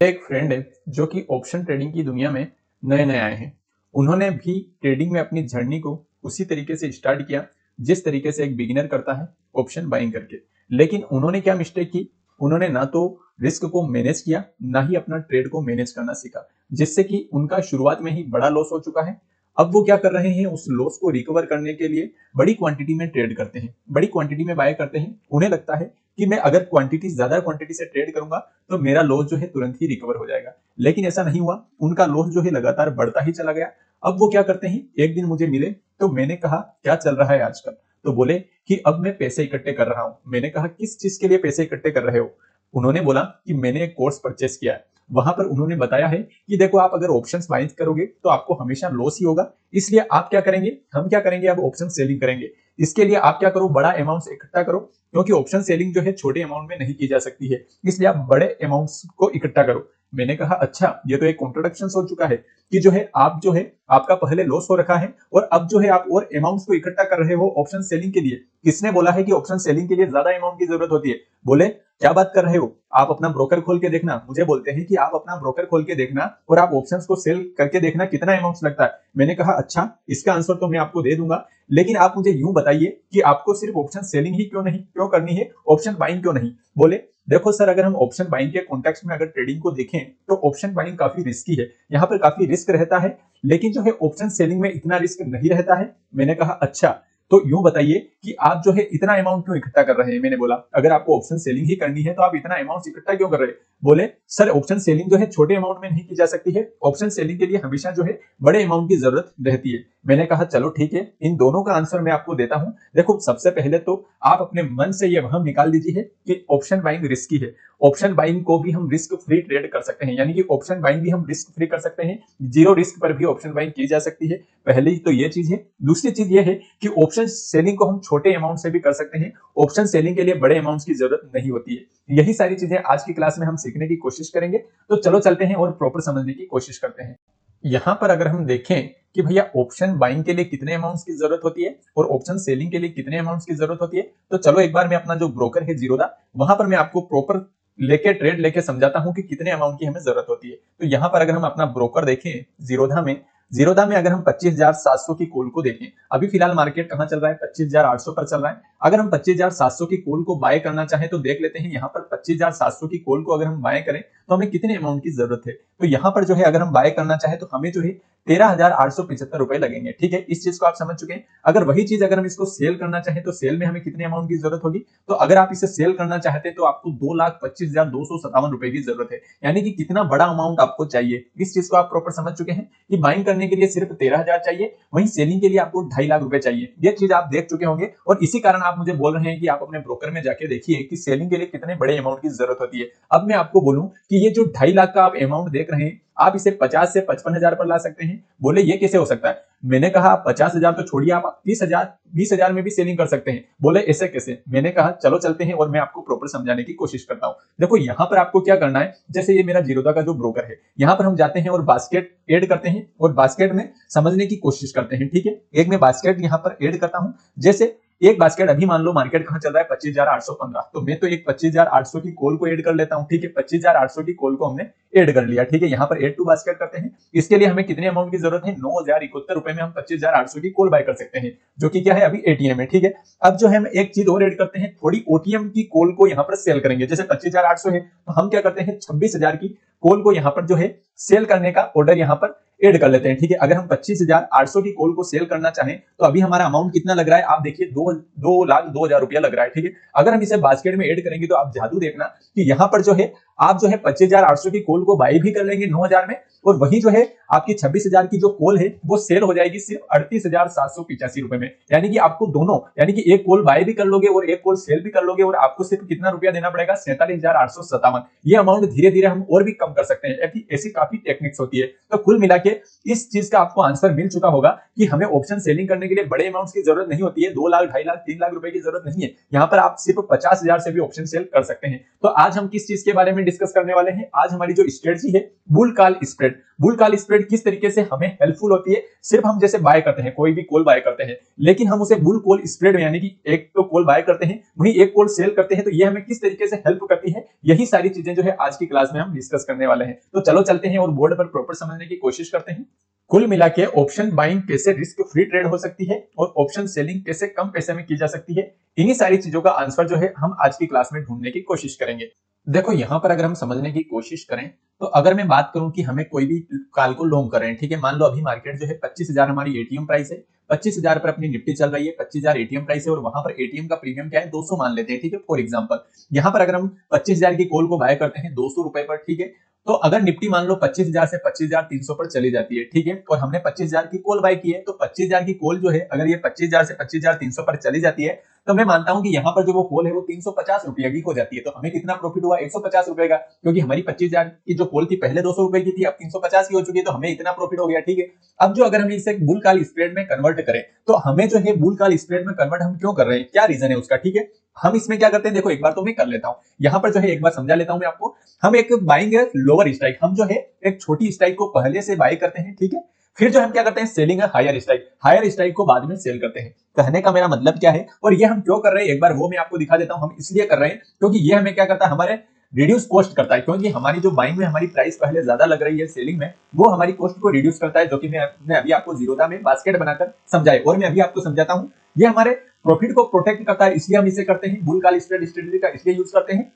एक फ्रेंड है जो कि ऑप्शन ट्रेडिंग की दुनिया में नए नए आए हैं। उन्होंने भी ट्रेडिंग में अपनी जर्नी को उसी तरीके से स्टार्ट किया जिस तरीके से एक बिगिनर करता है ऑप्शन बाइंग करके। लेकिन उन्होंने क्या मिस्टेक की, उन्होंने ना तो रिस्क को मैनेज किया ना ही अपना ट्रेड को मैनेज करना सीखा, जिससे कि उनका शुरुआत में ही बड़ा लॉस हो चुका है। अब वो क्या कर रहे हैं, उस लॉस को रिकवर करने के लिए बड़ी क्वांटिटी में ट्रेड करते हैं, बड़ी क्वांटिटी में बाय करते हैं। उन्हें लगता है कि मैं अगर ज्यादा क्वांटिटी से ट्रेड करूंगा तो मेरा लॉस जो है तुरंत ही रिकवर हो जाएगा। लेकिन ऐसा नहीं हुआ, उनका लॉस जो है लगातार बढ़ता ही चला गया। अब वो क्या करते हैं, एक दिन मुझे मिले तो मैंने कहा क्या चल रहा है आजकल। तो बोले कि अब मैं पैसे इकट्ठे कर रहा हूं। मैंने कहा किस चीज के लिए पैसे इकट्ठे कर रहे हो। उन्होंने बोला कि मैंने एक कोर्स परचेस किया है, वहां पर उन्होंने बताया है कि देखो आप अगर ऑप्शंस बाय करोगे तो आपको हमेशा लॉस ही होगा, इसलिए आप क्या करेंगे, हम क्या करेंगे, अब ऑप्शन सेलिंग करेंगे। इसके लिए आप क्या करो, बड़ा अमाउंट इकट्ठा करो, क्योंकि ऑप्शन सेलिंग जो है छोटे अमाउंट में नहीं की जा सकती है, इसलिए आप बड़े अमाउंट्स को इकट्ठा करो। मैंने कहा अच्छा, ये तो एक कॉन्ट्रोडक्शन हो चुका है कि जो है आप जो है आपका पहले लॉस हो रखा है और अब जो है आप और अमाउंट्स को इकट्ठा कर रहे हो ऑप्शन सेलिंग के लिए। किसने बोला है कि ऑप्शन सेलिंग के लिए ज्यादा अमाउंट की जरूरत होती है। बोले क्या बात कर रहे हो, आप अपना ब्रोकर खोल के देखना। मुझे बोलते हैं कि आप अपना ब्रोकर खोल के देखना और आप ऑप्शंस को सेल करके देखना कितना अमाउंट लगता है। मैंने कहा अच्छा, इसका आंसर तो मैं आपको दे दूंगा, लेकिन आप मुझे यूं बताइए कि आपको सिर्फ ऑप्शन सेलिंग ही क्यों करनी है, ऑप्शन बाइंग क्यों नहीं। बोले देखो सर, अगर हम ऑप्शन बाइंग के कॉन्टेक्स्ट में अगर ट्रेडिंग को देखें तो ऑप्शन बाइंग काफी रिस्की है, यहाँ पर काफी रिस्क रहता है, लेकिन जो है ऑप्शन सेलिंग में इतना रिस्क नहीं रहता है। मैंने कहा अच्छा, तो यूं बताइए कि आप जो है इतना अमाउंट क्यों इकट्ठा कर रहे हैं। मैंने बोला अगर आपको ऑप्शन सेलिंग ही करनी है तो आप इतना अमाउंट इकट्ठा क्यों कर रहे हैं। बोले सर, ऑप्शन सेलिंग जो है छोटे अमाउंट में नहीं की जा सकती है, ऑप्शन सेलिंग के लिए हमेशा जो है बड़े अमाउंट की जरूरत रहती है। मैंने कहा चलो ठीक है, इन दोनों का आंसर मैं आपको देता हूं। देखो सबसे पहले तो आप अपने मन से यह वहम निकाल दीजिए कि ऑप्शन बाइंग रिस्की है। ऑप्शन बाइंग को भी हम रिस्क फ्री ट्रेड कर सकते हैं, यानी कि ऑप्शन बाइंग भी हम रिस्क फ्री कर सकते हैं, जीरो रिस्क पर भी ऑप्शन बाइंग की जा सकती है। पहली तो ये चीज है। दूसरी चीज ये है कि ऑप्शन सेलिंग को हम छोटे अमाउंट से भी कर सकते हैं, ऑप्शन सेलिंग के लिए बड़े अमाउंट की जरूरत नहीं होती है। यही सारी चीजें आज की क्लास में हम सीखने की कोशिश करेंगे। तो चलो चलते हैं और प्रॉपर समझने की कोशिश करते हैं। यहां पर अगर हम देखें कि भैया ऑप्शन बाइंग के लिए कितने अमाउंट्स की जरूरत होती है और ऑप्शन सेलिंग के लिए कितने अमाउंट्स की जरूरत होती है, तो चलो एक बार मैं अपना जो ब्रोकर है जीरोधा, वहां पर मैं आपको प्रॉपर लेके ट्रेड लेके समझाता हूं कि कितने अमाउंट की हमें जरूरत होती है। तो यहां पर अगर हम अपना ब्रोकर देखें जीरोधा में अगर हम 25,700 की कॉल को देखें, अभी फिलहाल मार्केट कहां चल रहा है, 25,800 पर चल रहा है। अगर हम 25,700 की कॉल को बाय करना चाहें तो देख लेते हैं, यहाँ पर 25,700 की कॉल को अगर हम बाय करें तो हमें कितने अमाउंट की जरूरत है। तो यहाँ पर जो है अगर हम बाय करना चाहें तो हमें जो है 13,875 रुपए लगेंगे। ठीक है, इस चीज को आप समझ चुके हैं। अगर वही चीज अगर हम इसको सेल करना चाहें तो सेल में हमें कितने अमाउंट की जरूरत होगी। तो अगर आप इसे सेल करना चाहते हैं तो आपको 2,25,257 रुपए की जरूरत है, यानी कि कितना बड़ा अमाउंट आपको चाहिए। इस चीज को आप प्रॉपर समझ चुके हैं कि बाइंग करने के लिए सिर्फ 13,000 चाहिए, वहीं सेलिंग के लिए आपको 2.5 लाख रुपए चाहिए। ये चीज आप देख चुके होंगे और इसी कारण आप मुझे बोल रहे हैं कि आप अपने ब्रोकर में जाके देखिए कि सेलिंग के लिए कितने बड़े अमाउंट की जरूरत होती है। अब मैं आपको बोलूं कि ये जो 2.5 लाख का आप अमाउंट देख रहे हैं, आप इसे 50 से 55,000 पर ला सकते हैं। बोले ये कैसे हो सकता है। मैंने कहा आप 50,000 तो छोड़िए, आप 30,000 20,000 में भी सेलिंग कर सकते हैं। बोले ऐसे कैसे। मैंने कहा चलो चलते हैं और मैं आपको प्रॉपर समझाने की कोशिश करता हूं। देखो यहाँ पर आपको क्या करना है, जैसे ये मेरा जीरोधा का जो ब्रोकर है, यहाँ पर हम जाते हैं और बास्केट ऐड करते हैं और बास्केट में समझने की कोशिश करते हैं। ठीक है, एक मैं बास्केट यहाँ पर ऐड करता हूं। जैसे एक बास्केट, अभी मान लो मार्केट कहां चल रहा है, 25,815, तो मैं तो एक 25,800 की कॉल को ऐड कर लेता हूं। ठीक है, 25,800 की कॉल को हमने ऐड कर लिया। ठीक है, यहाँ पर ऐड टू बास्केट करते हैं। इसके लिए हमें कितने अमाउंट की जरूरत है, 9,071 रुपए में हम 25,800 की कॉल बाय कर सकते हैं, जो कि क्या है अभी एटीएम है। ठीक है, अब जो है हम एक चीज और ऐड करते हैं, थोड़ी ओटीएम की कॉल को यहाँ पर सेल करेंगे। जैसे 25,800 है तो हम क्या करते हैं, 26,000 की कॉल को यहाँ पर जो है सेल करने का ऑर्डर यहाँ पर ऐड कर लेते हैं। ठीक है, अगर हम 25,800 की कॉल को सेल करना चाहें तो अभी हमारा अमाउंट कितना लग रहा है, आप देखिए 2,02,000 रुपया लग रहा है। ठीक है, अगर हम इसे बास्केट में ऐड करेंगे तो आप जादू देखना कि यहाँ पर जो है आप जो है 25,800 की कॉल को बाय भी कर लेंगे 9,000 में, और वही जो है आपकी 26,000 की जो कॉल है वो सेल हो जाएगी सिर्फ 38,785 रुपए में। यानी कि आपको दोनों, यानी कि एक कॉल बाय भी कर लोगे और एक कॉल सेल भी कर लोगे और आपको सिर्फ कितना रुपया देना पड़ेगा, 47,857। ये अमाउंट धीरे धीरे हम और भी कम कर सकते हैं। ऐसी काफी टेक्निक्स होती है। तो कुल मिला के इस चीज का आपको आंसर मिल चुका होगा कि हमें ऑप्शन सेलिंग करने के लिए बड़े अमाउंट की जरूरत नहीं होती है, 2 लाख 2.5 लाख 3 लाख रुपए की जरूरत नहीं है। यहाँ पर आप सिर्फ 50,000 से भी ऑप्शन सेल कर सकते हैं। तो आज हम किस चीज के बारे में डिस्कस करने वाले हैं आज हमारी जो स्ट्रेटजी है bull call spread. Bull call spread किस तरीके से हमें हेल्पफुल होती है। सिर्फ हम जैसे बाय करते हैं, कोई भी कॉल बाय करते हैं, लेकिन हम उसे बुल कॉल स्प्रेड यानी कि एक तो कॉल बाय करते हैं वहीं एक कॉल सेल करते हैं, तो ये हमें किस तरीके से हेल्प करती है, यही सारी चीजें जो है आज की क्लास में हम डिस्कस करने वाले हैं। तो चलो चलते हैं और बोर्ड पर प्रॉपर समझने की कोशिश करते हैं। कुल मिला के ऑप्शन बाइंग कैसे रिस्क फ्री ट्रेड हो सकती है और ऑप्शन सेलिंग कैसे कम पैसे में की जा सकती है, इन्हीं सारी चीजों का आंसर जो है हम आज की क्लास में ढूंढने की कोशिश करेंगे। देखो यहाँ पर अगर हम समझने की कोशिश करें तो अगर मैं बात करूं कि हमें कोई भी कॉल को लॉन्ग कर रहे हैं, ठीक है, मान लो अभी मार्केट जो है 25,000 हमारी एटीएम प्राइस है, 25,000 पर अपनी निफ्टी चल रही है, 25,000 एटीएम प्राइस है और वहां पर एटीएम का प्रीमियम क्या है 200 मान लेते हैं, ठीक है, फॉर एग्जांपल। यहाँ पर अगर हम 25,000 की कॉल को बाय करते हैं 200 रुपए पर, ठीक है, तो अगर निफ्टी मान लो 25,000 से 25,300 पर चली जाती है, ठीक है, और हमने 25,000 की कॉल बाय की है, तो 25,000 की कॉल जो है अगर ये 25,000 से 25,300 पर चली जाती है, तो मैं मानता हूं कि यहाँ पर जो वो कॉल है वो 350 रुपए की हो जाती है। तो हमें कितना प्रॉफिट हुआ 150 रुपए का, क्योंकि हमारी 25,000 की जो कॉल थी पहले 200 रुपए की थी, अब 350 की हो चुकी है, तो हमें इतना प्रॉफिट हो गया, ठीक है। अब जो अगर हम इसे बुल कॉल स्प्रेड में कन्वर्ट करें तो हमें जो है बुल कॉल स्प्रेड में कन्वर्ट हम क्यों कर रहे हैं, क्या रीजन है उसका, ठीक है। हम इसमें क्या करते हैं, देखो एक बार तो मैं कर लेता हूं, यहाँ पर जो है एक बार समझा लेता हूं मैं आपको। हम एक बाइंग लोअर स्ट्राइक, हम जो है एक छोटी स्ट्राइक को पहले से बाय करते हैं, ठीक है, फिर जो हम क्या करते हैं selling higher strike, higher strike को बाद में सेल करते हैं। कहने का मेरा मतलब क्या है और ये हम क्यों कर रहे हैं एक बार वो मैं आपको दिखा देता हूं। हम इसलिए कर रहे हैं क्योंकि ये हमें क्या करता है, हमारे रिड्यूस कॉस्ट करता है, क्योंकि हमारी जो बाइंग में हमारी प्राइस पहले ज्यादा लग रही है सेलिंग में, वो हमारी कॉस्ट को रिड्यूस करता है, जो कि मैं अभी आपको जीरोधा में बास्केट बनाकर समझाए और मैं अभी आपको समझाता हूं। ये हमारे प्रॉफिट को प्रोटेक्ट करता है, इसलिए हम इसे करते हैं, बुल कॉल स्प्रेड स्ट्रेटजी का इसलिए यूज करते हैं।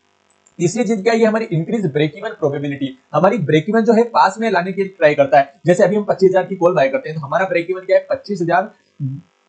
तीसरी चीज क्या है, ये हमारी इंक्रीज ब्रेक इवन प्रोबेबिलिटी, हमारी ब्रेक इवन जो है पास में लाने की ट्राई करता है। जैसे अभी हम 25,000 की कॉल बाय करते हैं तो हमारा ब्रेक इवन क्या है 25,000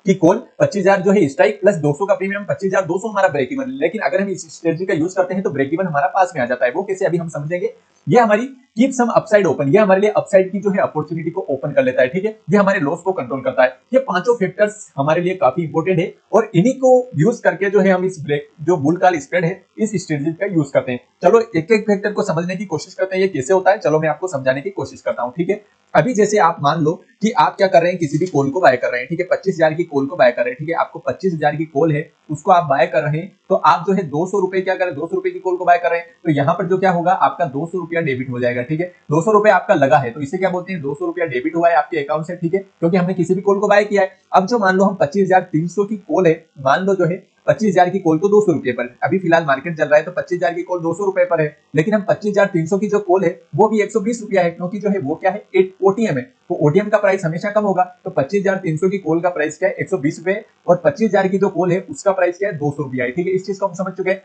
की कॉल, 25,000 जो है स्ट्राइक प्लस 200 का प्रीमियम, 25,200 हमारा ब्रेक इवन। लेकिन अगर हम इस स्ट्रेटजी का यूज करते हैं तो ब्रेक इवन हमारा पास में आ जाता है। वो कैसे अभी हम समझेंगे। ये हमारी कीप सम अपसाइड ओपन, ये हमारे लिए अपसाइड की जो है अपॉर्चुनिटी को ओपन कर लेता है, ठीक है, ये हमारे लॉस को कंट्रोल करता है। ये पांचों फैक्टर्स हमारे लिए काफी इंपॉर्टेंट है और इन्हीं को यूज करके जो है हम इस ब्रेक जो बुल कॉल स्प्रेड है इस स्ट्रेटजी का यूज करते हैं। चलो एक एक फैक्टर को समझने की कोशिश करते हैं ये कैसे होता है। चलो मैं आपको समझाने की कोशिश करता हूं, ठीक है। अभी जैसे आप मान लो कि आप क्या कर रहे हैं, किसी भी कॉल को बाय कर रहे हैं, ठीक है, 25,000 की कॉल को बाय कर रहे हैं, ठीक है, आपको 25,000 की कॉल है उसको आप बाय कर रहे हैं, तो आप जो है 200 रुपए क्या कर रहे हैं, 200 रुपए की कॉल को बाय कर रहे हैं, तो यहाँ पर जो क्या होगा आपका 200 रुपया डेबिट हो जाएगा, ठीक है। 200 रुपए आपका लगा है तो इसे क्या बोलते हैं 200 रुपया डेबिट हुआ है आपके अकाउंट से, ठीक है, क्योंकि हमने किसी भी कॉल को बाय किया है। अब जो मान लो हम 25,300 की कॉल है, मान लो जो है 25,000 की कॉल तो 200 रुपए पर, अभी फिलहाल मार्केट चल रहा है तो 25,000 की कॉल 200 रुपए पर है, लेकिन हम 25,300 की जो कॉल है वो भी 120 रुपया है, क्योंकि जो है वो क्या है ओटीएम है, तो ओटीएम का प्राइस हमेशा कम होगा। तो 25,300 की कॉल का प्राइस क्या है 120 रुपए और 25,000 की जो कॉल है उसका प्राइस क्या है 200 रुपया है, ठीक है। इस चीज को हम समझ चुके हैं।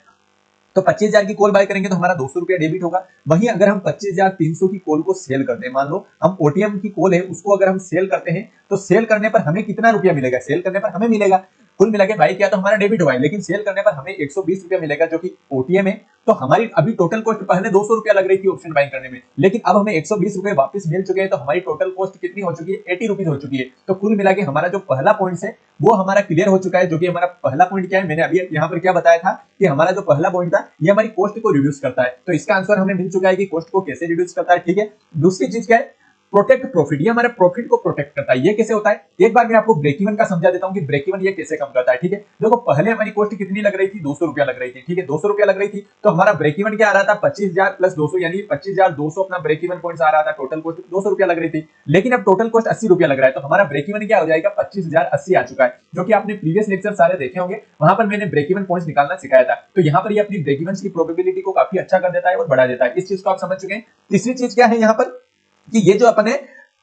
तो 25,000 की कॉल बाय करेंगे तो हमारा 200 रुपया डेबिट होगा। वहीं अगर हम 25,300 की कॉल को सेल करते हैं, मान लो हम ओटीएम की कॉल है उसको अगर हम सेल करते हैं तो सेल करने पर हमें कितना रुपया मिलेगा, सेल करने पर हमें मिलेगा कुल मिला के बाय किया तो हमारा डेबिट हुआ है, लेकिन सेल करने पर हमें 120 रुपया मिलेगा जो कि ओटीएम है। तो हमारी अभी टोटल कॉस्ट पहले 200 रुपया लग रही थी ऑप्शन बाइंग करने में, लेकिन अब हमें 120 रुपए वापस मिल चुके हैं, तो हमारी टोटल कॉस्ट कितनी हो चुकी है 80 रुपीज हो चुकी है। तो कुल मिला के हमारा जो पहला पॉइंट है वो हमारा क्लियर हो चुका है। जो कि हमारा पहला पॉइंट क्या है, मैंने अभी यहाँ पर क्या बताया था कि हमारा जो पहला पॉइंट था ये हमारी कॉस्ट को रिड्यूस करता है, तो इसका आंसर हमें मिल चुका है कि कॉस्ट को कैसे रिड्यूस करता है, ठीक है। दूसरी चीज क्या है, प्रोटेक्ट प्रॉफिट, ये हमारे प्रॉफिट को प्रोटेक्ट करता है। ये कैसे होता है, एक बार मैं आपको ब्रेक इवन का समझा देता हूं कि ब्रेक इवन ये कैसे कम करता है, ठीक है। देखो पहले हमारी कॉस्ट कितनी लग रही थी 200 रुपया लग रही थी, ठीक है, 200 रुपया लग रही थी, तो हमारा ब्रेक इवन क्या आ रहा था 25,000 प्लस 200 यानी 25,200 अपना ब्रेक इवन पॉइंट आ रहा था। टोटल कॉस्ट 200 रुपया लग रही थी, लेकिन अब टोटल कॉस्ट 80 रुपया लग रहा है, तो हमारा ब्रेक इवन क्या हो जाएगा 25,080 आ चुका है, जो कि आपने प्रीवियस लेक्चर सारे देखे होंगे, वहां पर मैंने ब्रेक इवन पॉइंट्स निकालना सिखाया था। तो यहाँ पर ये अपनी ब्रेक इवन की प्रोबेबिलिटी को काफी अच्छा कर देता है और बढ़ा देता है। इस चीज को आप समझ चुके हैं। तीसरी चीज क्या है यहाँ पर कि ये जो अपने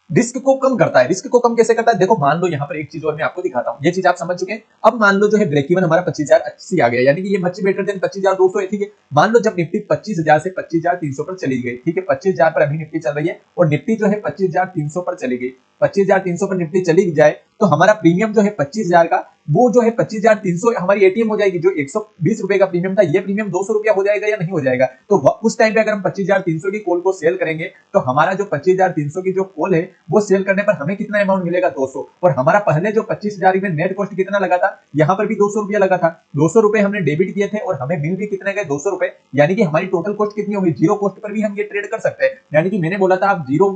रिस्क को कम करता है। रिस्क को कम कैसे करता है, देखो मान लो यहाँ पर एक चीज और मैं आपको दिखाता हूँ, ये चीज आप समझ चुके हैं। अब मान लो जो है ब्रेक इवन हमारा 25,080 आ गया, यानी कि ये मच बेटर देन 25,200 है, ठीक है। मान लो जब निफ्टी 25,000 से 25,300 पर चली गई, ठीक है, 25,000 पर अभी निफ्टी चल रही है और निफ्टी जो है 25,300 पर चली गई, 25,300 पर निफ्टी चली जाए तो हमारा प्रीमियम जो है 25,000 का वो जो है 25,300 हमारी एटीएम हो जाएगी। जो 120 रुपए का प्रीमियम था ये प्रीमियम 200 रुपया हो जाएगा या नहीं हो जाएगा। तो उस टाइम पे अगर हम 25,300 की कॉल को सेल करेंगे तो हमारा जो 25,300 की जो कॉल है वो सेल करने पर हमें कितना अमाउंट मिलेगा 200, और हमारा पहले जो 25,000 में नेट कॉस्ट कितना लगा था, यहाँ पर भी 200 रुपया लगा था। 200 रुपए हमने डेबिट किए थे और हमें मिल भी कितने गए 200 रुपए, यानी कि हमारी टोटल कॉस्ट कितनी होगी, जीरो कॉस्ट पर भी हम ये ट्रेड कर सकते हैं। यानी कि मैंने बोला था आप जीरो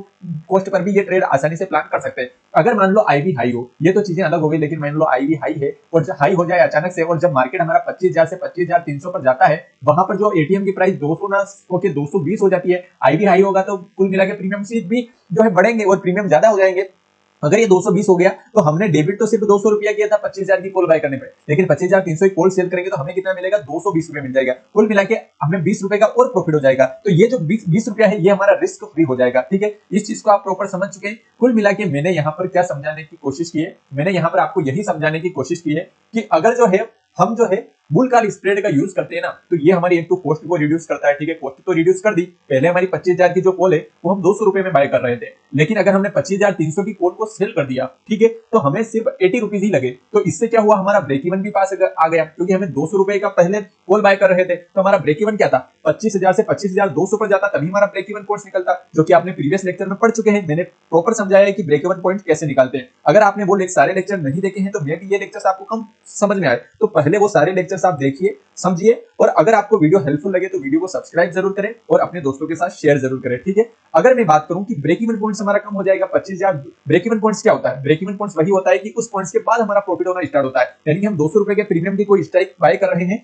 कॉस्ट पर भी ये ट्रेड आसानी से प्लान कर सकते हैं। अगर मान लो आईवी हाई हो, ये तो चीजें अलग हो गई, लेकिन मान लो आईवी हाई है और जब हाई हो जाए अचानक से, और जब मार्केट हमारा 25,000 से 25,300 पर जाता है, वहां पर जो एटीएम की प्राइस 200 ना होकर 220 हो जाती है, आईवी हाई होगा तो कुल मिला के प्रीमियम भी जो है बढ़ेंगे और प्रीमियम ज्यादा हो जाएंगे। अगर ये 220 हो गया तो हमने डेबिट तो सिर्फ 200 रुपया किया था 25,000 की कॉल बाय करने पे, लेकिन 25,300 की कॉल सेल करेंगे तो हमें कितना मिलेगा, 220 रुपया मिल जाएगा। कुल मिला के हमें 20 रुपए का और प्रॉफिट हो जाएगा। तो ये जो 20 रुपया है ये हमारा रिस्क फ्री हो जाएगा। ठीक है, इस चीज को आप प्रॉपर समझ चुके हैं। कुल मिला के मैंने यहाँ पर क्या समझाने की कोशिश की है, मैंने यहाँ पर आपको यही समझाने की कोशिश की है कि अगर जो है हम जो है बुल कॉल स्प्रेड का यूज करते हैं ना, तो ये हमारी एक तो कॉस्ट को रिड्यूस करता है। ठीक है, कॉस्ट तो रिड्यूस कर दी, पहले हमारी 25,000 की जो कॉल है वो हम 200 रुपए में बाय कर रहे थे, लेकिन अगर हमने 25,300 की कॉल को सेल कर दिया, ठीक है, तो हमें सिर्फ 80 रुपीज ही लगे। तो इससे क्या हुआ, हमारा ब्रेक इवन भी पास आ गया, क्योंकि हमें 200 रुपए का पहले कॉल बाय कर रहे थे, तो हमारा ब्रेक इवन क्या था, 25,000 से 25,200 पर जाता, तभी हमारा ब्रेक इवन कॉस्ट निकलता, जो कि आपने प्रीवियस लेक्चर में पढ़ चुके हैं। मैंने प्रॉपर समझाया है कि ब्रेक इवन पॉइंट कैसे निकालते हैं। अगर आपने वो सारे लेक्चर नहीं देखे हैं तो मे भी ये लेक्चर्स आपको कम समझ में आए, तो पहले वो सारे लेक्चर्स आप देखिए, समझिए, और अगर आपको वीडियो हेल्पफुल लगे तो वीडियो को सब्सक्राइब जरूर करें और अपने दोस्तों के साथ शेयर जरूर करें। ठीक है, अगर मैं बात करूं कि ब्रेक इवन पॉइंट्स हमारा कम हो जाएगा 25,000। ब्रेक इवन पॉइंट्स क्या होता है, ब्रेक इवन पॉइंट्स वही होता है कि उस पॉइंट्स के बाद हमारा प्रॉफिट होना स्टार्ट होता है, यानी कि हम 200 रुपए के प्रीमियम की कोई स्ट्राइक बाय कर रहे हैं,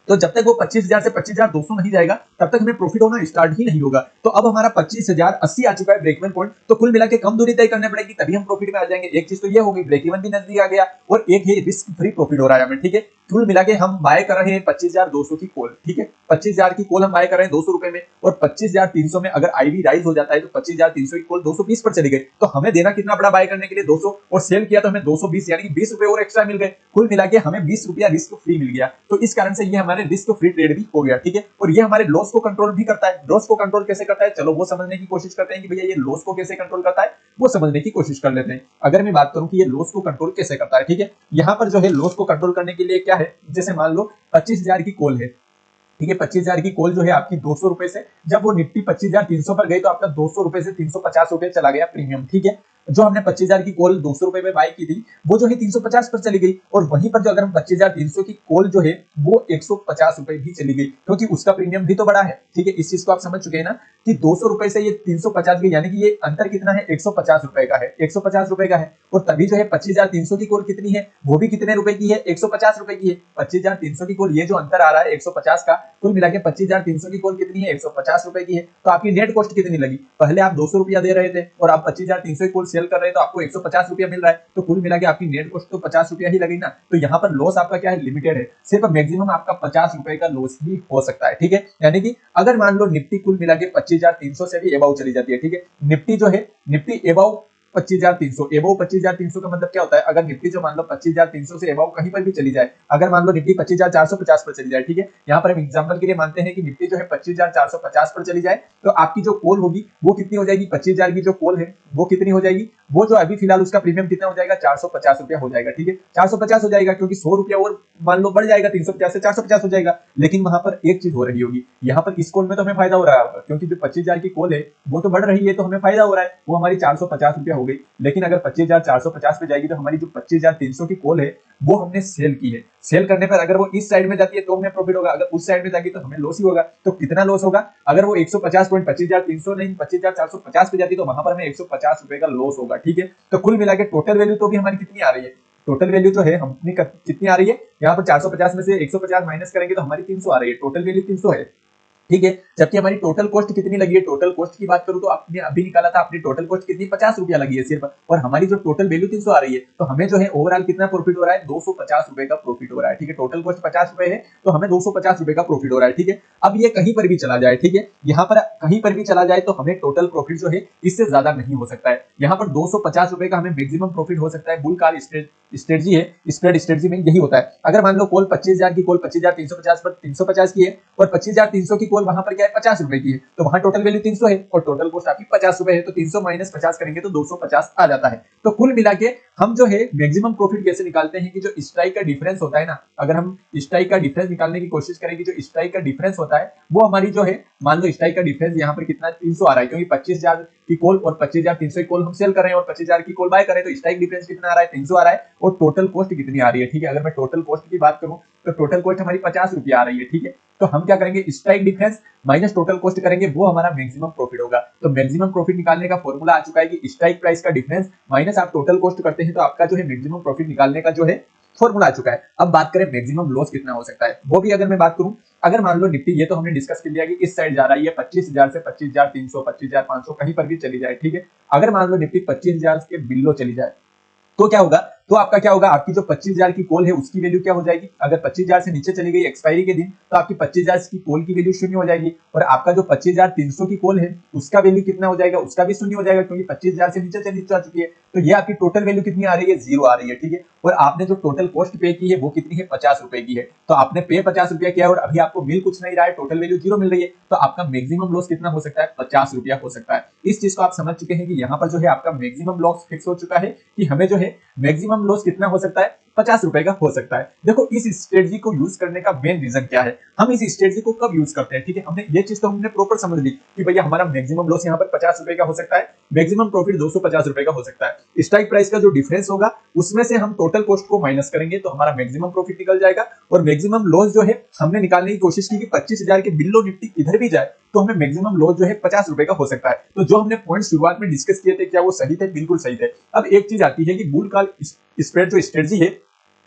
तो जब तक वो 25,000 से 25,200 नहीं जाएगा तब तक हमें प्रॉफिट होना स्टार्ट ही नहीं होगा। तो अब हमारा 25,080 आ चुका है ब्रेक इवन पॉइंट, तो कुल मिला के कम दूरी तय करनी पड़ेगी तभी हम प्रॉफिट में आ जाएंगे। एक चीज तो ये हो गई, ब्रेक इवन भी नजदीक आ गया, और एक है रिस्क फ्री प्रॉफिट हो रहा है हमें। ठीक है, कुल मिला के हम बाय कर रहे हैं 25,200 की कॉल। ठीक है, 25,000 की कॉल हम बाय कर रहे हैं 200 रुपए में, और 25,300 में अगर आईवी राइज हो जाता है तो 25,300 की कॉल 220 पर चली गई, तो हमें देना कितना पड़ा बाय करने के लिए, 200, और सेल किया तो हमें 220, यानी कि 20 रुपए और एक्स्ट्रा मिल गए। कुल मिला के हमें 20 रुपया रिस्क फ्री मिल गया। तो इस कारण से ये हमारे रिस्क फ्री ट्रेड भी हो गया। ठीक है, और ये हमारे लॉस को कंट्रोल भी करता है। लॉस को कंट्रोल कैसे करता है, चलो वो समझने की कोशिश करते हैं कि भैया ये लॉस को कैसे कंट्रोल करता है, वो समझने की कोशिश कर लेते हैं। अगर मैं बात करूं कि ये लॉस को कंट्रोल कैसे करता है, ठीक है, यहाँ पर जो है लॉस को कंट्रोल करने के लिए क्या है, जैसे मान लो 25,000 की कॉल है, ठीक है, 25,000 की कॉल जो है आपकी 200 रुपए से, जब वो निफ्टी 25,300 पर गई तो आपका 200 रुपए से 350 रुपए चला गया प्रीमियम। ठीक है, जो हमने 25,000 की कॉल 200 रुपए में बाय की थी वो जो है 350 पर चली गई, और वहीं पर जो अगर हम 25,300 की कॉल जो है वो 150 रुपए भी चली गई, क्योंकि उसका प्रीमियम भी तो बड़ा है। ठीक है, इस चीज को आप समझ चुके हैं ना कि 200 रुपए से ये 350 गई, यानी कि ये अंतर कितना है, 150 रुपए का है, 150 रुपए का है। और तभी जो है 25,300 की कॉल कितनी है, वो भी कितने रुपए की है, 150 रुपए की है। 25,300 की कॉल, ये जो अंतर आ रहा है 150 का, कुल मिला के 25,300 की कॉल कितनी है, 150 रुपए की है। तो आपकी नेट कॉस्ट कितनी लगी, पहले आप 200 रुपया दे रहे थे और आप 25,300 की कॉल सेल कर रहे हैं तो आपको 150 रुपया मिल रहा है, तो कुल मिला के आपकी नेट कॉस्ट तो 50 रुपया ही लगेगी ना। तो यहाँ पर लॉस आपका क्या है, लिमिटेड है, सिर्फ मैक्सिमम आपका 50 रुपए का लॉस ही हो सकता है। ठीक है, यानी कि अगर मान लो निफ्टी कुल मिला के 25,300 से भी एबाउ चली जाती है, ठीक है, निफ्टी जो है निफ्टी एबाउ 25,300, एबाउ 25,300 का मतलब क्या होता है, अगर निफ्टी जो मान लो 25,300 से एबाउ कहीं पर भी चली जाए, अगर मान लो निफ्टी 25,450 पर चली जाए, ठीक है, यहाँ पर हम एग्जांपल के लिए मानते हैं कि निफ्टी जो है 25,450 पर चली जाए, तो आपकी जो कॉल होगी वो कितनी हो जाएगी, 25,000 की जो कॉल है वो कितनी हो जाएगी, वो जो अभी फिलहाल उसका प्रीमियम कितना हो जाएगा, 450 रुपया हो जाएगा। ठीक है, 450 हो जाएगा, क्योंकि 100 रुपया और मान लो बढ़ जाएगा, 350 से 450 हो जाएगा। लेकिन वहां पर एक चीज हो रही होगी, यहाँ पर इस कॉल में तो हमें फायदा हो रहा है, क्योंकि जो 25,000 की कॉल है वो तो बढ़ रही है, तो हमें फायदा हो रहा है, वो हमारी 450 रुपया हो गई। लेकिन अगर 25,450 पे जाएगी तो हमारी जो 25,300 की कॉल है वो हमने सेल की है, सेल करने पर अगर वो इस साइड में जाती है तो हमें प्रॉफिट होगा, अगर उस साइड में जाएगी तो हमें लॉस ही होगा। तो कितना लॉस होगा, अगर वो 150 पॉइंट 25,300 नहीं 25,450 पे जाती तो वहां पर हमें 150 रुपए का लॉस होगा। ठीक है, तो कुल मिला के टोटल वैल्यू तो भी हमारी कितनी आ रही है, टोटल वैल्यू जो है हमने कितनी आ रही है, यहाँ पर 450 में से 150 माइनस करेंगे तो हमारी 300 आ रही है, टोटल वैल्यू 300 है। ठीक है, जबकि हमारी टोटल कॉस्ट कितनी लगी है, टोटल कॉस्ट की बात करूं तो आपने अभी निकाला था, अपनी टोटल कॉस्ट कितनी 50 रुपया लगी है सिर्फ, और हमारी जो टोटल वैल्यू 300 आ रही है, तो हमें जो है ओवरऑल कितना प्रॉफिट हो रहा है, 250 रुपए का प्रॉफिट हो रहा है। ठीक है, टोटल कॉस्ट 50 रुपए है तो हमें 250 रुपए का प्रॉफिट हो रहा है। ठीक है, अब ये कहीं पर भी चला जाए, ठीक है, यहाँ पर कहीं पर भी चला जाए तो हमें टोटल प्रॉफिट जो है इससे ज्यादा नहीं हो सकता है। यहाँ पर 250 रुपए का हमें मैक्सिमम प्रॉफिट हो सकता है। बुल कॉल स्ट्रेटजी है, स्प्रेड स्ट्रेटजी में यही होता है। अगर मान लो कॉल 25,000 की कॉल 25,350 पर 350 की है और 25,300 की कॉल वहां पर क्या है 50 रुपए की है, तो वहां टोटल वैल्यू 300 है और टोटल कॉस्ट आपकी 50 रुपए है, तो 300 माइनस 50 करेंगे तो 250 आ जाता है। तो कुल मिला के हम जो है मैक्सिमम प्रॉफिट कैसे निकालते हैं कि जो स्ट्राइक का डिफरेंस होता है ना, अगर हम स्ट्राइक का डिफरेंस निकालने की कोशिश करेंगे, जो स्ट्राइक का डिफरेंस होता है वो हमारी जो है, मान लो स्ट्राइक का डिफरेंस यहाँ पर कितना 300 आ रहा है, क्योंकि 25,000 की कॉल और 25,300 की कॉल हम सेल कर रहे हैं और 25,000 की कॉल बाय कर रहे हैं, तो स्ट्राइक डिफरेंस कितना आ रहा है 300 आ रहा है, और टोटल कॉस्ट कितनी आ रही है। ठीक है, अगर मैं टोटल कॉस्ट की बात करूं तो टोटल कॉस्ट हमारी 50 रुपया आ रही है। ठीक है, तो हम क्या करेंगे, strike difference minus total cost करेंगे, वो हमारा मैक्सिमम प्रॉफिट होगा। तो मैक्सिमम प्रॉफिट निकालने का फॉर्मूला आ चुका है कि स्ट्राइक प्राइस का डिफरेंस माइनस आप टोटल कॉस्ट करते हैं, तो आपका जो है मैक्सिमम प्रॉफिट निकालने का जो है फॉर्मूला आ चुका है। अब बात करें मैक्सिमम लॉस कितना हो सकता है, वो भी अगर मैं बात करूं, अगर मान लो निफ्टी, ये तो हमने डिस्कस कर लिया कि इस साइड जा रहा है, ये 25,000 से 25,300 25,500 कहीं पर भी चली जाए, ठीक है। अगर मान लो निफ्टी 25,000 के बिलो चली जाए तो क्या होगा, तो आपका क्या होगा, आपकी जो 25,000 की कॉल है उसकी वैल्यू क्या हो जाएगी, अगर 25,000 से नीचे चली गई एक्सपायरी के दिन तो आपकी 25,000 की कॉल की वैल्यू शून्य हो जाएगी, और आपका जो 25,300 की कॉल है उसका वैल्यू कितना हो जाएगा, उसका भी शून्य हो जाएगा, क्योंकि 25,000 से नीचे चली जा चुकी है। तो ये आपकी टोटल वैल्यू कितनी आ रही है, जीरो आ रही है, ठीक है। और आपने जो टोटल कॉस्ट पे की है वो कितनी है, 50 रुपए की है। तो आपने पे 50 रुपया किया और अभी आपको मिल कुछ नहीं रहा है, टोटल वैल्यू जीरो मिल रही है, तो आपका मैक्सिमम लॉस कितना हो सकता है, 50 रुपया हो सकता है। इस चीज को आप समझ चुके हैं कि यहाँ पर जो है आपका मैक्सिमम लॉस फिक्स हो चुका है, कि हमें जो है मैक्सिमम लॉस कितना हो सकता है, 50 रुपए का हो सकता है। देखो इस स्ट्रेटजी को यूज करने का मेन रीजन क्या है, हम इस स्ट्रेटजी को कब यूज करते हैं, ठीक है। हमने ये चीज तो हमने प्रॉपर समझ ली कि भैया हमारा मैक्सिमम लॉस यहाँ पर 50 रुपए का हो सकता है, मैक्सिमम प्रॉफिट 250 रुपए का हो सकता है। स्ट्राइक प्राइस का जो डिफरेंस होगा उसमें से हम टोटल कॉस्ट को माइनस करेंगे तो हमारा मैक्सिमम प्रॉफिट निकल जाएगा, और मैक्सिमम लॉस जो है हमने निकालने की कोशिश की कि 25,000 के बिलो निफ्टी इधर भी जाए तो हमें मैक्सिमम लॉस जो है 50 रुपए का हो सकता है। तो जो हमने पॉइंट शुरुआत में डिस्कस किए थे क्या वो सही थे, बिल्कुल सही थे। अब एक चीज आती है कि बुल कॉल स्प्रेड जो स्ट्रेटजी है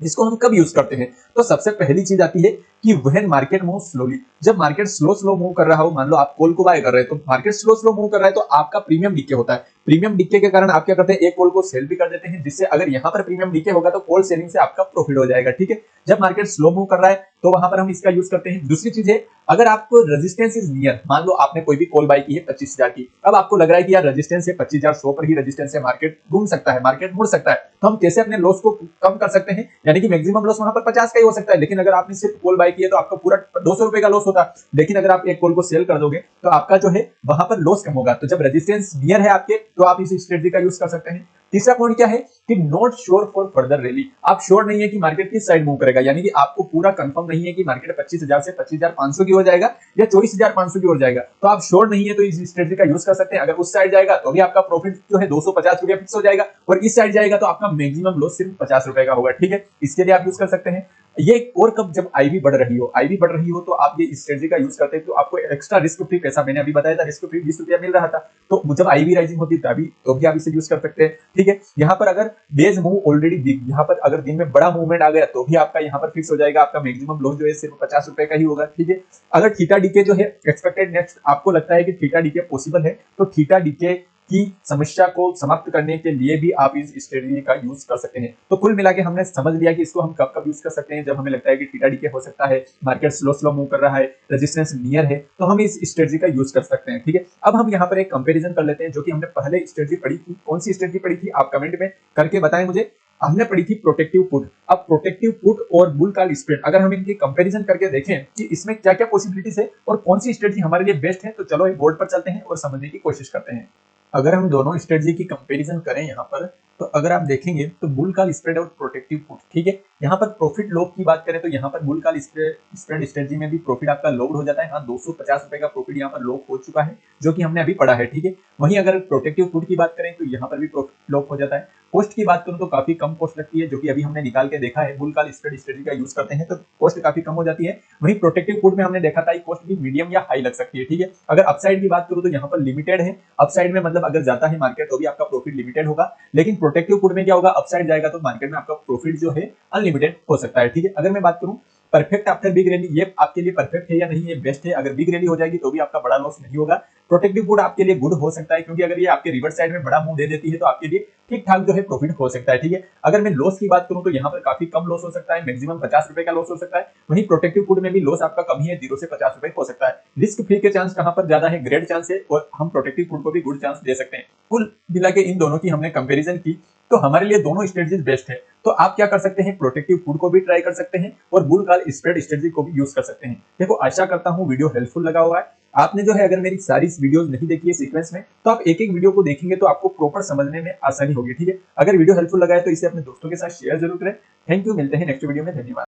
इसको हम कब यूज करते हैं, तो सबसे पहली चीज आती है कि व्हेन मार्केट मूव स्लोली, जब मार्केट स्लो स्लो मूव कर रहा हो, मान लो आप कॉल को बाय कर रहे हैं तो मार्केट स्लो स्लो मूव कर रहा है तो आपका प्रीमियम डिके होता है। प्रीमियम डिके के कारण आप क्या करते हैं, एक कॉल को सेल भी कर देते हैं, जिससे अगर यहाँ पर प्रीमियम डिके होगा तो कॉल सेलिंग से आपका प्रॉफिट हो जाएगा, ठीक है। जब मार्केट स्लो मूव कर रहा है तो वहां पर हम इसका यूज करते हैं। दूसरी चीज है, अगर आपको रेजिस्टेंस इज नियर, मान लो आपने कोई भी कॉल बाय की है 25,000 की, अब आपको लग रहा है कि यार रेजिस्टेंस है 25,100 पर ही रेजिस्टेंस है, मार्केट घूम सकता है, मार्केट मुड़ सकता है, तो हम कैसे अपने लॉस को कम कर सकते हैं, यानी कि मैक्सिमम लॉस वहां पर 50 का ही हो सकता है। लेकिन अगर आपने सिर्फ कॉल बाय की है तो आपका पूरा 200 रुपए का लॉस होता, लेकिन अगर आप एक कॉल को सेल कर दोगे तो आपका जो है वहां पर लॉस कम होगा। तो जब रेजिस्टेंस नियर है आपके तो आप इस स्ट्रेटजी का यूज कर सकते हैं। तीसरा पॉइंट क्या है कि not sure for further rally, आप श्योर नहीं है कि मार्केट किस साइड मूव करेगा, यानी कि आपको पूरा कंफर्म नहीं है कि मार्केट 25,000 से 25,500 की हो जाएगा या 24,500 की हो जाएगा, तो आप श्योर नहीं है तो इस स्ट्रेटजी का यूज कर सकते हैं। अगर उस साइड जाएगा तो भी आपका प्रॉफिट जो है 250 रुपया फिक्स हो जाएगा, और इस साइड जाएगा तो आपका मैक्सिमम लॉस सिर्फ 50 रुपए का होगा, ठीक है। इसके लिए आप यूज कर सकते हैं ये। और कब, जब आईवी बढ़ रही हो, आईवी बढ़ रही हो तो आप ये स्ट्रेटजी का यूज करते हैं तो आपको एक्स्ट्रा रिस्क फ्री पैसा, मैंने अभी बताया था रिस्क फ्री 20 रुपया मिल रहा था, तो जब आईवी राइजिंग होती है तो भी आप इसे यूज कर सकते हैं, ठीक है। यहाँ पर अगर डेज मूव ऑलरेडी बिग, यहाँ पर अगर दिन में बड़ा मूवमेंट आ गया तो भी आपका यहाँ पर फिक्स हो जाएगा, आपका मैक्सिमम लॉस जो है सिर्फ 50 रुपए का ही होगा, ठीक है। अगर थीटा डीके जो है एक्सपेक्टेड नेक्स्ट, आपको लगता है कि थीटा डीके पॉसिबल है तो थीटा डीके की समस्या को समाप्त करने के लिए भी आप इस स्ट्रेटजी का यूज कर सकते हैं। तो कुल मिला के हमने समझ लिया कि इसको हम कब कब यूज कर सकते हैं, जब हमें लगता है कि थीटा डीके हो सकता है, मार्केट स्लो स्लो मूव कर रहा है, रेजिस्टेंस नियर है, तो हम इस स्ट्रेटजी का यूज कर सकते हैं, ठीक है। अब हम यहाँ पर एक कंपैरिजन कर लेते हैं, जो कि हमने पहले स्ट्रेटजी पढ़ी थी। कौन सी स्ट्रेटजी पढ़ी थी आप कमेंट में करके बताएं मुझे। हमने पढ़ी थी प्रोटेक्टिव पुट। अब प्रोटेक्टिव पुट और बुल कॉल स्प्रेड अगर हम इनके कंपैरिजन करके देखें कि इसमें क्या क्या पॉसिबिलिटीज है और कौन सी स्ट्रेटजी हमारे लिए बेस्ट है, तो चलो एक बोर्ड पर चलते हैं और समझने की कोशिश करते हैं। अगर हम दोनों स्ट्रेटजी की कंपैरिजन करें यहाँ पर, तो अगर आप देखेंगे तो बुल कॉल स्प्रेड और प्रोटेक्टिव पुट, ठीक है। यहाँ पर प्रॉफिट लॉग की बात करें तो यहाँ पर बुल कॉल स्प्रेड स्ट्रेटजी में भी प्रॉफिट आपका लॉग हो जाता है। हाँ, 250 रुपए का प्रॉफिट यहाँ पर लॉग हो चुका है, जो कि हमने अभी पढ़ा है, ठीक है। वहीं अगर प्रोटेक्टिव पुट की बात करें तो यहाँ पर भी प्रॉफिट लॉग हो जाता है। कॉस्ट की बात करूं तो काफी कम कॉस्ट लगती है, जो कि अभी हमने निकाल के देखा है। बुल कॉल स्प्रेड स्ट्रेटजी का यूज करते हैं तो कॉस्ट काफी कम हो जाती है। वहीं प्रोटेक्टिव पुट में हमने देखा था कॉस्ट भी मीडियम या हाई लग सकती है, ठीक है। अगर अपसाइड की बात करूं तो यहाँ पर लिमिटेड है। अपसाइड में मतलब अगर जाता है मार्केट तो भी आपका प्रॉफिट लिमिटेड होगा, लेकिन प्रोटेक्टिव पुट में क्या होगा, अपसाइड जाएगा तो मार्केट में आपका प्रॉफिट जो है अनलिमिटेड हो सकता है, ठीक है। अगर मैं बात करूं परफेक्ट आफ्टर बिग रैली, ये आपके लिए परफेक्ट है या नहीं, ये बेस्ट है। अगर बिग रैली हो जाएगी तो भी आपका बड़ा लॉस नहीं होगा। प्रोटेक्टिव पुट आपके लिए गुड हो सकता है, क्योंकि अगर ये आपके रिवर्स साइड में बड़ा मूव दे देती है तो आपके लिए ठीक ठाक जो है प्रॉफिट हो सकता है, ठीक है। अगर मैं लॉस की बात करूं तो यहाँ पर काफी कम लॉस हो सकता है, मैक्सिमम 50 रुपए का लॉस हो सकता है। वहीं प्रोटेक्टिव पुट में भी लॉस आपका कम ही है, 0 से 50 रुपए हो सकता है। रिस्क फ्री के चांस कहां पर ज्यादा है, ग्रेट चांस है, और हम प्रोटेक्टिव पुट को भी गुड चांस दे सकते हैं। कुल मिला के इन दोनों की हमने कंपेरिजन की तो हमारे लिए दोनों स्ट्रेटजीज बेस्ट है। तो आप क्या कर सकते हैं, प्रोटेक्टिव पुट को भी ट्राई कर सकते हैं और बुल कॉल स्प्रेड स्ट्रेटजी को भी यूज कर सकते हैं। देखो, आशा करता हूं वीडियो हेल्पफुल लगा हुआ है। आपने जो है अगर मेरी सारी वीडियोस नहीं देखी है सीक्वेंस में, तो आप एक एक वीडियो को देखेंगे तो आपको प्रॉपर समझने में आसानी होगी, ठीक है। अगर वीडियो हेल्पफुल लगा है तो इसे अपने दोस्तों के साथ शेयर जरूर करें। थैंक यू, मिलते हैं नेक्स्ट वीडियो में, धन्यवाद।